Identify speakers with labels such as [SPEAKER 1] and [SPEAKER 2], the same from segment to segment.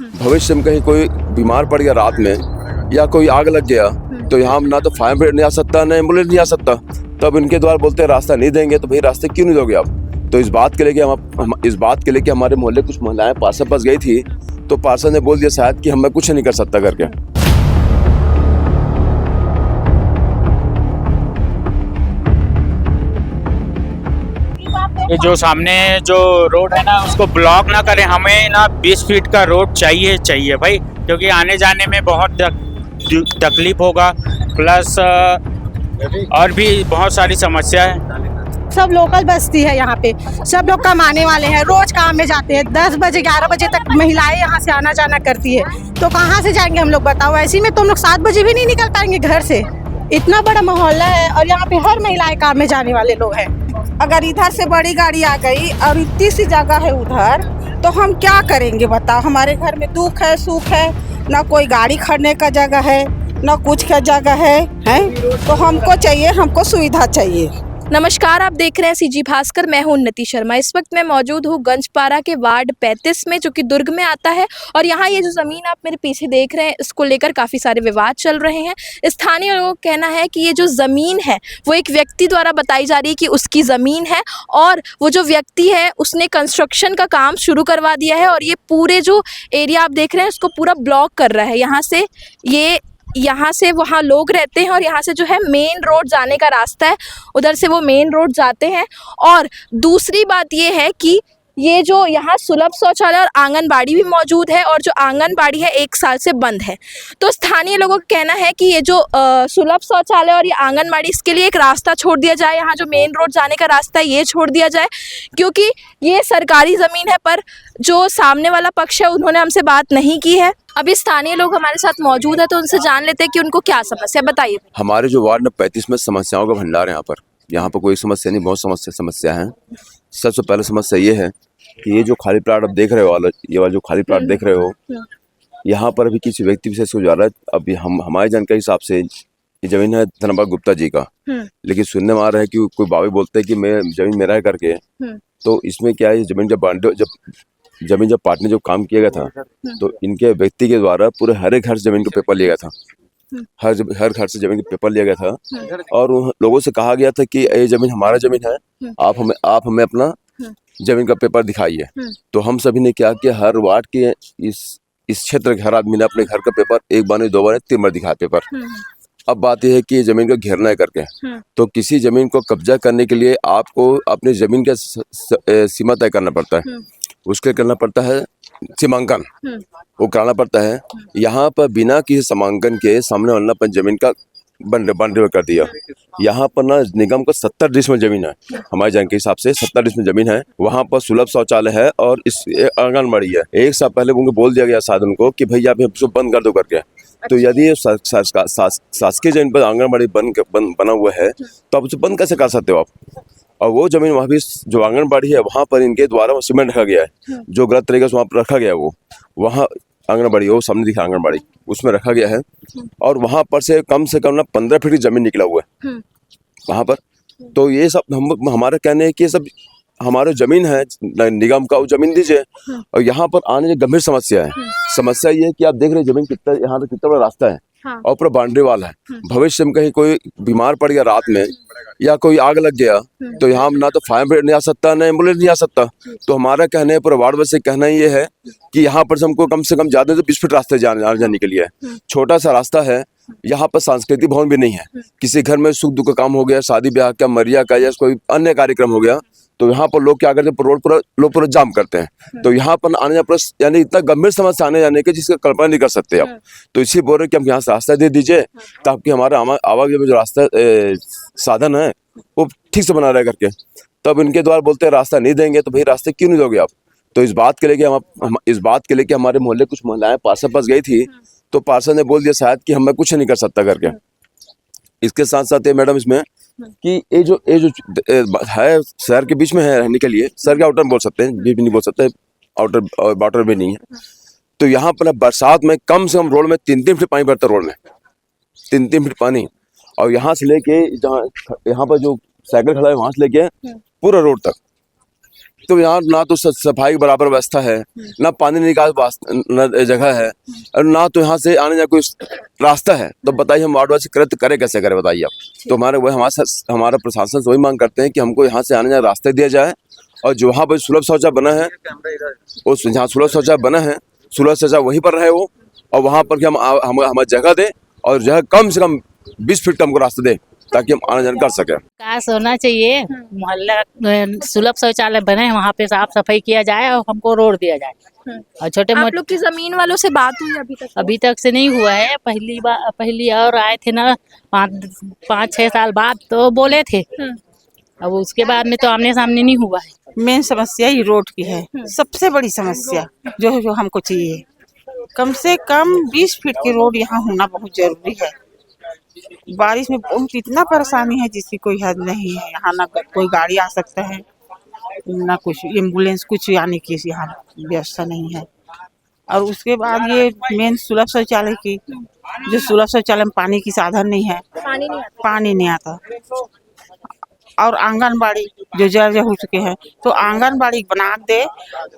[SPEAKER 1] भविष्य में कहीं कोई बीमार पड़ गया रात में या कोई आग लग गया तो यहाँ ना तो फायर ब्रिगेड नहीं आ सकता, ना एम्बुलेंस नहीं आ सकता। तब इनके द्वारा बोलते हैं रास्ता नहीं देंगे, तो भाई रास्ते क्यों नहीं दोगे आप? तो इस बात के लिए कि हमारे मोहल्ले कुछ महिलाएं पार्षद पास गई थी, तो पार्षद ने बोल दिया शायद कि हम मैं कुछ नहीं कर सकता करके।
[SPEAKER 2] ये जो सामने जो रोड है ना उसको ब्लॉक ना करें, हमें ना 20 फीट का रोड चाहिए भाई, क्योंकि आने जाने में बहुत तकलीफ होगा, प्लस और भी बहुत सारी समस्या है।
[SPEAKER 3] सब लोकल बस्ती है यहाँ पे, सब लोग कमाने वाले हैं, रोज काम में जाते हैं। 10 बजे 11 बजे तक महिलाएं यहाँ से आना जाना करती है, तो कहाँ से जाएंगे हम लोग बताओ? ऐसे में तो हम लोग 7 बजे भी नहीं निकल पाएंगे घर से। इतना बड़ा मोहल्ला है और यहाँ पे हर महिलाएं काम में जाने वाले लोग हैं।
[SPEAKER 4] अगर इधर से बड़ी गाड़ी आ गई और इतनी सी जगह है उधर, तो हम क्या करेंगे बताओ? हमारे घर में दुख है सुख है, ना कोई गाड़ी खड़ने का जगह है, ना कुछ का जगह है। तो हमको सुविधा चाहिए।
[SPEAKER 5] नमस्कार, आप देख रहे हैं सीजी भास्कर। मैं हूं उन्नति शर्मा। इस वक्त मैं मौजूद हूं गंजपारा के वार्ड 35 में, जो कि दुर्ग में आता है। और यहाँ ये जो ज़मीन आप मेरे पीछे देख रहे हैं, इसको लेकर काफ़ी सारे विवाद चल रहे हैं। स्थानीय लोगों का कहना है कि ये जो ज़मीन है वो एक व्यक्ति द्वारा बताई जा रही है कि उसकी ज़मीन है, और वो जो व्यक्ति है उसने कंस्ट्रक्शन का काम शुरू करवा दिया है। और ये पूरे जो एरिया आप देख रहे हैं उसको पूरा ब्लॉक कर रहा है। यहाँ से वहाँ लोग रहते हैं, और यहाँ से जो है मेन रोड जाने का रास्ता है, उधर से वो मेन रोड जाते हैं। और दूसरी बात ये है कि ये जो यहाँ सुलभ शौचालय और आंगनबाड़ी भी मौजूद है, और जो आंगनबाड़ी है 1 साल से बंद है। तो स्थानीय लोगों का कहना है कि ये जो सुलभ शौचालय और ये आंगनबाड़ी, इसके लिए एक रास्ता छोड़ दिया जाए। यहाँ जो मेन रोड जाने का रास्ता है ये छोड़ दिया जाए, क्योंकि ये सरकारी ज़मीन है। पर जो सामने वाला पक्ष है उन्होंने हमसे बात नहीं की है। अभी स्थानीय लोग हमारे साथ मौजूद है, तो उनसे जान लेते हैं कि उनको क्या समस्या, बताइए।
[SPEAKER 1] हमारे जो वार्ड नंबर 35 में समस्याओं का भंडार है। यहाँ पर कोई समस्या नहीं, बहुत समस्या है। सबसे पहले समस्या ये है कि ये जो खाली प्लाट आप देख रहे हो, ये वाला जो खाली प्लाट देख रहे हो, यहाँ पर अभी किसी व्यक्ति विशेष को जा रहा है। अभी हमारी जानकारी हिसाब से ये जमीन है धनबाग गुप्ता जी का, लेकिन सुनने में आ रहा है कि कोई बाबी बोलते हैं कि मैं जमीन मेरा है करके। तो इसमें क्या है, जमीन जब पार्टी ने जो काम किया गया था, तो इनके व्यक्ति के द्वारा पूरे हर एक घर से जमीन का पेपर लिया गया था। हर घर से जमीन का पेपर लिया गया था, और लोगों से कहा गया था कि ये जमीन हमारा जमीन है, आप हमें अपना जमीन का पेपर दिखाइए। तो हम सभी ने क्या किया, हर वार्ड के इस क्षेत्र के हर आदमी ने अपने घर का पेपर 1 बार नहीं 2 बार नहीं 3 बार दिखाया पेपर। अब बात यह है कि जमीन को घेरना है करके, तो किसी जमीन को कब्जा करने के लिए आपको अपनी जमीन का सीमा तय करना पड़ता है। उसके करना पड़ता है सीमांकन, वो कराना पड़ता है। यहाँ पर बिना किसी सीमांकन के सामने वाला पर जमीन का बंटवारा कर दिया। यहाँ पर ना निगम का 70 डिसमिल जमीन है, हमारी जानकारी के हिसाब से 70 डिसमिल जमीन है। वहाँ पर सुलभ शौचालय है और इस आंगनबाड़ी है। 1 साल पहले उनको बोल दिया गया साधन को कि भैया आप इसको बंद कर दो करके। तो यदि शासकीय जमीन पर आंगनबाड़ी बना हुआ है, तो आप उसे बंद कैसे कर सकते हो आप? और वो जमीन वहाँ भी जो आंगनबाड़ी है वहाँ पर इनके द्वारा सीमेंट रखा गया है, जो गलत तरीके से वहाँ पर रखा गया है। वो वहाँ आंगनबाड़ी, वो सामने दिखा आंगनबाड़ी, उसमें रखा गया है। और वहाँ पर से कम ना 15 फीट की जमीन निकला हुआ है वहाँ पर। तो ये सब हमारा कहने है कि ये सब हमारा जमीन है निगम का, वो जमीन दीजिए। और यहाँ पर आने की गंभीर समस्या है। समस्या ये है कि आप देख रहे हैं जमीन कितना, यहाँ तक कितना बड़ा रास्ता है, और पूरा बाउंड्री वाल है। भविष्य में कहीं कोई बीमार पड़ गया रात में या कोई आग लग गया, तो यहाँ ना तो फायर ब्रिगेड नहीं आ सकता, ना एम्बुलेंस नहीं आ सकता। तो हमारा कहना है, पूरा वार्ड वासी कहना ये है कि यहाँ पर हमको कम से कम ज्यादा से 20 फीट रास्ते जाने के लिए है। छोटा सा रास्ता है। यहाँ पर सांस्कृतिक भवन भी नहीं है। किसी घर में सुख दुख का काम हो गया, शादी ब्याह का, मरिया का, या कोई अन्य कार्यक्रम हो गया, तो यहाँ पर लोग क्या करते हैं, रोड पूरा जाम करते हैं। तो यहाँ पर आने जाने यानी इतना गंभीर समस्या आने जाने की जिसका कल्पना नहीं कर सकते आप। तो इसी बोल रहे कि हम यहाँ से रास्ता दे दीजिए, ताकि हमारा आवागमन में जो रास्ता साधन है वो ठीक से बना रहे करके। तब इनके द्वारा बोलते हैं रास्ता नहीं देंगे, तो भाई रास्ते क्यों नहीं दोगे आप? तो इस बात के लिए कि हमारे मोहल्ले कुछ महिलाएं पार्षद पास गई थी, तो पार्षद ने बोल दिया शायद कि हम मैं कुछ नहीं कर सकता करके। इसके साथ साथ ये मैडम इसमें कि ये जो है शहर के बीच में है रहने के लिए, शहर के आउटर बोल सकते हैं, भी नहीं बोल सकते, आउटर वाटर भी नहीं है। तो यहाँ पर बरसात में कम से कम रोड में 3-3 फीट पानी भरता है, रोड में 3-3 फीट पानी। और यहाँ से लेके जहाँ यहाँ पर जो साइकिल खड़ा है वहां से लेके पूरा रोड तक तो यहाँ ना तो सफाई की बराबर व्यवस्था है, ना पानी निकाल जगह है, और ना तो यहाँ से आने जाने कोई रास्ता है। तो बताइए हम वार्डवासी कृत्य करें कैसे करें, बताइए आप। तो हमारा प्रशासन से वही मांग करते हैं कि हमको यहाँ से आने जाने रास्ते दिया जाए, और जो वहाँ पर सुलभ शौचालय बना है, उस जहाँ सुलभ शौचालय बना है, सुलभ शौचालय वहीं पर रहे वो, और वहाँ पर कि हम हमें जगह दे, और जगह कम से कम 20 फीट का हमको रास्ता दे, ताकि हम आने जाने कर सकें।
[SPEAKER 6] विकास होना चाहिए, मोहल्ला सुलभ शौचालय बने, वहाँ पे साफ सफाई किया जाए और हमको रोड दिया जाए। और छोटे
[SPEAKER 5] आप
[SPEAKER 6] मोटे
[SPEAKER 5] लोग की जमीन वालों से बात हुई
[SPEAKER 6] अभी तक से नहीं हुआ है, पहली और आए थे ना 5-6 साल बाद तो बोले थे, अब उसके बाद में तो आमने सामने नहीं हुआ है।
[SPEAKER 4] मेन समस्या ही रोड की है, सबसे बड़ी समस्या जो हमको चाहिए। कम से कम 20 फीट की रोड यहाँ होना बहुत जरूरी है। बारिश में बहुत इतना परेशानी है जिसकी कोई हद नहीं है। यहाँ ना कोई गाड़ी आ सकता है, ना कुछ एम्बुलेंस कुछ आने की यहाँ व्यवस्था नहीं है। और उसके बाद ये मेन सुलभ शौचालय की, जो सुलभ शौचालय में पानी की साधन नहीं है, पानी नहीं आता। और आंगनबाड़ी जो जर्जर हो चुके हैं, तो आंगनबाड़ी बना दे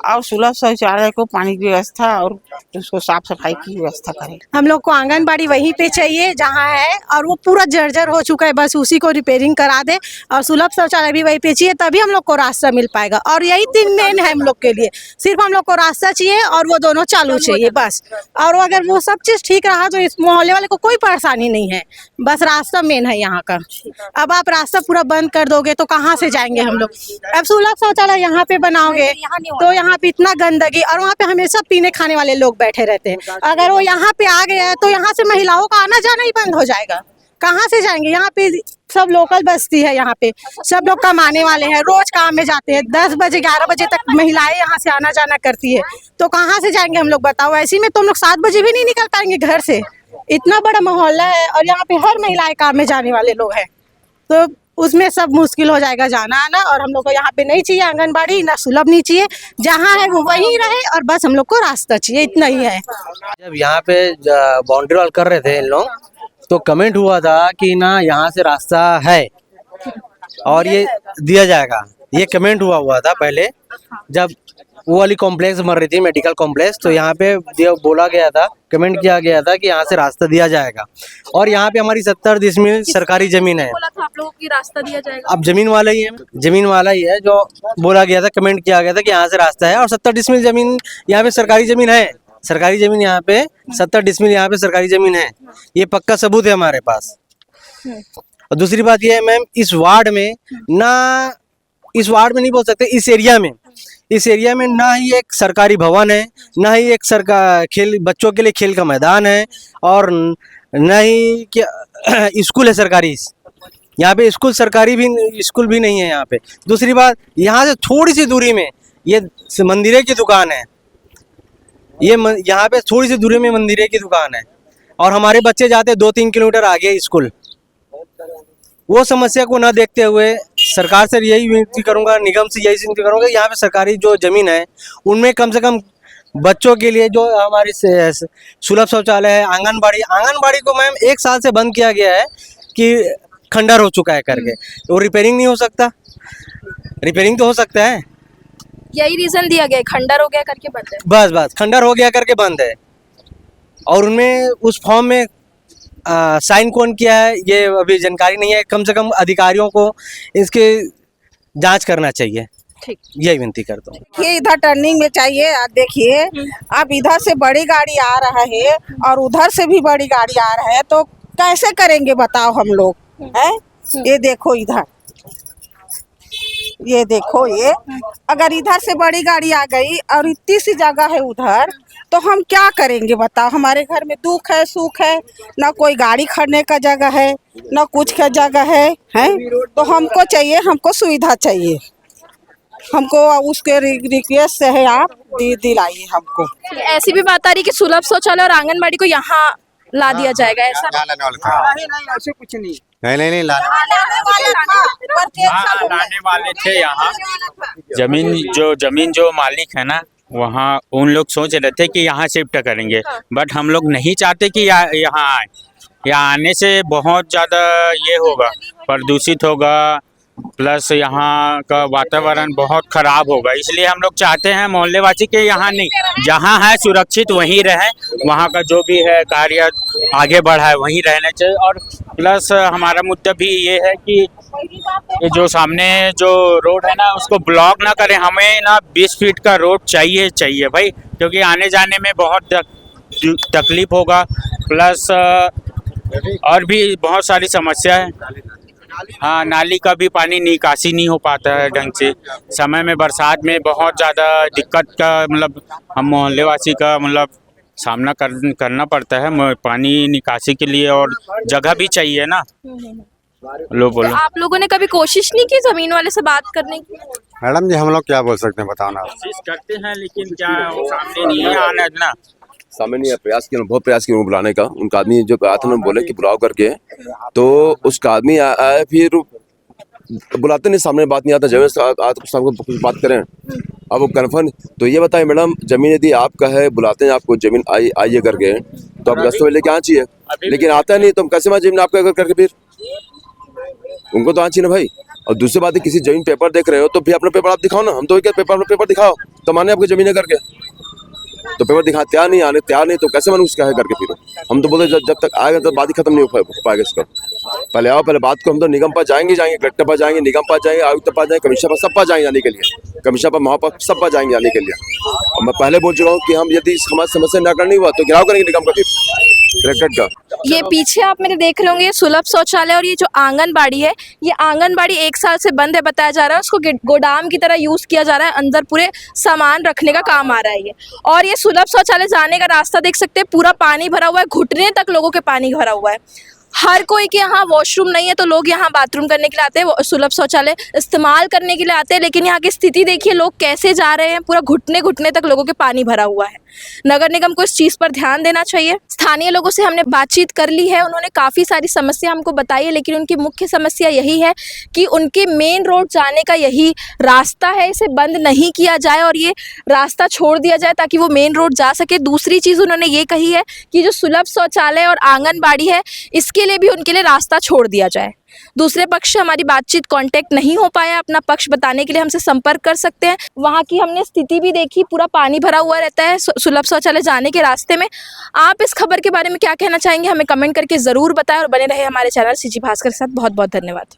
[SPEAKER 4] और सुलभ शौचालय को पानी की व्यवस्था और उसको साफ सफाई की व्यवस्था करें।
[SPEAKER 3] हम लोग को आंगनबाड़ी वहीं पे चाहिए जहाँ है, और वो पूरा जर्जर हो चुका है, बस उसी को रिपेयरिंग करा दे, और सुलभ शौचालय भी वहीं पे चाहिए, तभी हम लोग को रास्ता मिल पाएगा। और यही 3 मेन है हम लोग के लिए, सिर्फ हम लोग को रास्ता चाहिए और वो दोनों चालू चाहिए बस। और अगर वो सब चीज ठीक रहा तो इस मोहल्ले वाले को कोई परेशानी नहीं है, बस रास्ता मेन है यहाँ का। अब आप रास्ता पूरा बंद कर दोगे तो कहाँ से जाएंगे हम लोग। अब सुलभ शौचालय यहाँ पे बनाओगे तो यहाँ पे इतना गंदगी, और वहाँ पे हमेशा पीने खाने वाले लोग बैठे रहते हैं। अगर वो यहाँ पे आ गया है तो यहाँ से महिलाओं का आना जाना ही बंद हो जाएगा, कहाँ से जाएंगे। यहाँ पे सब लोकल बस्ती है, यहाँ पे सब लोग कमाने वाले हैं, रोज काम में जाते हैं। 10 बजे 11 बजे तक महिलाएं यहाँ से आना जाना करती है, तो कहाँ से जाएंगे हम लोग, बताओ। ऐसे में तो हम लोग 7 बजे भी नहीं निकल पाएंगे घर से, इतना बड़ा मोहल्ला है, और यहाँ पे हर महिलाएं काम में जाने वाले लोग हैं, तो उसमें सब मुश्किल हो जाएगा जाना आना। और हम लोग को यहाँ पे नहीं चाहिए आंगनबाड़ी, ना सुलभ नहीं चाहिए, जहाँ है वो वहीं रहे, और बस हम लोग को रास्ता चाहिए, इतना ही है।
[SPEAKER 7] जब यहाँ पे बाउंड्री वॉल कर रहे थे इन लोग, तो कमेंट हुआ था कि ना यहाँ से रास्ता है और ये दिया जाएगा, ये कमेंट हुआ था पहले, जब वो वाली कॉम्प्लेक्स बन रही थी, मेडिकल कॉम्प्लेक्स, तो यहाँ पे बोला गया था, कमेंट किया गया था कि यहाँ से रास्ता दिया जाएगा। और यहाँ पे हमारी 70 डिसमिल सरकारी जमीन है।
[SPEAKER 5] बोला था आप लोगों की रास्ता दिया जाएगा?
[SPEAKER 7] अब जमीन वाला ही है जो बोला गया था, कमेंट किया गया था कि यहाँ से रास्ता है। और 70 डिसमिल जमीन यहाँ पे सरकारी जमीन है, सरकारी जमीन यहाँ पे 70 डिसमिल यहाँ पे सरकारी जमीन है, ये पक्का सबूत है हमारे पास। और दूसरी बात ये है मैम, इस वार्ड में नहीं बोल सकते, इस एरिया में ना ही एक सरकारी भवन है, ना ही एक बच्चों के लिए खेल का मैदान है, और न ही स्कूल है सरकारी। यहाँ पे स्कूल भी नहीं है यहाँ पे। दूसरी बात, यहाँ से थोड़ी सी दूरी में ये मंदिरे की दुकान है, यहाँ पे थोड़ी सी दूरी में मंदिरे की दुकान है, और हमारे बच्चे जाते 2-3 किलोमीटर आगे स्कूल। वो समस्या को ना देखते हुए सरकार से यही विनती करूंगा, निगम से यही विनती करूंगा, यहाँ पे सरकारी जो जमीन है उनमें कम से कम बच्चों के लिए जो हमारी सुलभ शौचालय है, आंगनबाड़ी को मैम 1 साल से बंद किया गया है कि खंडर हो चुका है करके, वो रिपेयरिंग नहीं हो सकता, रिपेयरिंग तो हो सकता है,
[SPEAKER 5] यही रीजन दिया गया, खंडर हो गया करके बंद है।
[SPEAKER 7] बस खंडर हो गया करके बंद है। और उनमें उस फॉर्म में साइन कौन किया है ये अभी जानकारी नहीं है, कम से कम अधिकारियों को इसके जांच करना चाहिए,
[SPEAKER 5] ठीक,
[SPEAKER 7] यही विनती करता हूँ।
[SPEAKER 4] ये इधर टर्निंग में चाहिए, आप देखिए, अब इधर से बड़ी गाड़ी आ रहा है और उधर से भी बड़ी गाड़ी आ रहा है, तो कैसे करेंगे बताओ हम लोग, है? ये देखो इधर, ये देखो, ये अगर इधर से बड़ी गाड़ी आ गई और इतनी सी जगह है उधर, तो हम क्या करेंगे बताओ। हमारे घर में दुख है सुख है, ना कोई गाड़ी खड़ने का जगह है, ना कुछ का जगह है, तो हमको चाहिए, हमको सुविधा चाहिए, हमको उसके रिक्वेस्ट से है, आप दिलाइए हमको।
[SPEAKER 5] ऐसी भी बात आ रही कि सुलभ शौचालय और आंगनबाड़ी को यहाँ ला दिया जाएगा, ऐसा?
[SPEAKER 4] नहीं, ऐसे कुछ नहीं,
[SPEAKER 2] लाने वाले थे यहाँ। जमीन जो मालिक है ना, वहाँ उन लोग सोच रहे थे कि यहाँ शिफ्ट करेंगे, बट हम लोग नहीं चाहते कि यहाँ आए। यहाँ आने से बहुत ज़्यादा ये होगा, प्रदूषित होगा, प्लस यहाँ का वातावरण बहुत खराब होगा, इसलिए हम लोग चाहते हैं मोहल्लेवासी के यहाँ नहीं, जहाँ है सुरक्षित वहीं रहें, वहाँ का जो भी है कार्य आगे बढ़ाए वहीं रहना चाहिए। और प्लस हमारा मुद्दा भी ये है कि ये जो सामने जो रोड है ना उसको ब्लॉक ना करें, हमें ना 20 फीट का रोड चाहिए भाई, क्योंकि आने जाने में बहुत तकलीफ होगा। प्लस और भी बहुत सारी समस्या है। हाँ, नाली का भी पानी निकासी नहीं हो पाता है ढंग से, समय में बरसात में बहुत ज़्यादा दिक्कत का मतलब हम मोहल्लेवासी का मतलब सामना करना पड़ता है पानी निकासी के लिए, और जगह भी चाहिए ना। लो बोलो।
[SPEAKER 5] तो आप लोगों ने कभी कोशिश नहीं की जमीन वाले से बात करने की?
[SPEAKER 8] मैडम जी हम लोग क्या बोल सकते हैं, बताओ ना।
[SPEAKER 2] कोशिश करते हैं लेकिन क्या वो सामने नहीं है आना ना।
[SPEAKER 1] सामने नहीं है, प्रयास किया, बहुत प्रयास किया बुलाने का। उनका आदमी जो आया था उन्होंने बोले कि बुलाओ करके, तो उसका आदमी आया, फिर बुलाते नहीं, सामने बात नहीं आता, जब कुछ बात करें अब वो कन्फर्म। तो ये बताइए मैडम, जमीन यदि आपका है, बुलाते हैं आपको जमीन आइए करके, तो आप दस्तावेज लेके आना चाहिए, लेकिन आता नहीं, तो हम कैसे जमीन आपका करके, फिर उनको तो आना चाहिए ना भाई। और दूसरी बात है, किसी जमीन पेपर देख रहे हो तो भी अपना पेपर आप दिखाओ ना। हम तो क्या पेपर दिखाओ तो माने आपकी जमीन है करके, तो पेपर दिखा तैयार नहीं तो कैसे मानूं उसका है करके। फिर हम तो बोलते जब तक आएगा तो बात ही खत्म नहीं हो पाएगा इसका। पहले आओ, पहले बात को। हम तो निगम पास जाएंगे, कलेक्टर पास जाएंगे, निगम पास जाएंगे, आयुक्त पास जाएंगे, कमिश्नर पास, सब पास जाएंगे जाने के लिए, कमिश्नर पास, महापौर, सब पास जाएंगे जाने के लिए। और मैं पहले बोल चुका हूँ कि हम यदि हमारी समस्या न करनी हुआ तो गिराव करेंगे निगम का, फिर कलेक्टर का।
[SPEAKER 5] ये पीछे आप मेरे देख रहे होंगे सुलभ शौचालय, और ये जो आंगनबाड़ी है, ये आंगनबाड़ी 1 साल से बंद है बताया जा रहा है। उसको गोदाम की तरह यूज किया जा रहा है, अंदर पूरे सामान रखने का काम आ रहा है ये। और ये सुलभ शौचालय जाने का रास्ता देख सकते हैं, पूरा पानी भरा हुआ है, घुटने तक लोगों के पानी भरा हुआ है। हर कोई के यहाँ वॉशरूम नहीं है, तो लोग यहाँ बाथरूम करने के लिए आते हैं, सुलभ शौचालय इस्तेमाल करने के लिए आते हैं। लेकिन यहाँ की स्थिति देखिए, लोग कैसे जा रहे हैं, पूरा घुटने तक लोगों के पानी भरा हुआ है। नगर निगम को इस चीज़ पर ध्यान देना चाहिए। स्थानीय लोगों से हमने बातचीत कर ली है, उन्होंने काफ़ी सारी समस्या हमको बताई है, लेकिन उनकी मुख्य समस्या यही है कि उनके मेन रोड जाने का यही रास्ता है, इसे बंद नहीं किया जाए और ये रास्ता छोड़ दिया जाए ताकि वो मेन रोड जा सके। दूसरी चीज़ उन्होंने ये कही है कि जो सुलभ शौचालय और आंगनबाड़ी है, इसके लिए भी उनके लिए रास्ता छोड़ दिया जाए। दूसरे पक्ष से हमारी बातचीत कांटेक्ट नहीं हो पाया, अपना पक्ष बताने के लिए हमसे संपर्क कर सकते हैं। वहाँ की हमने स्थिति भी देखी, पूरा पानी भरा हुआ रहता है सुलभ शौचालय जाने के रास्ते में। आप इस खबर के बारे में क्या कहना चाहेंगे, हमें कमेंट करके ज़रूर बताएं और बने रहे हमारे चैनल सीजी भास्कर के साथ। बहुत बहुत धन्यवाद।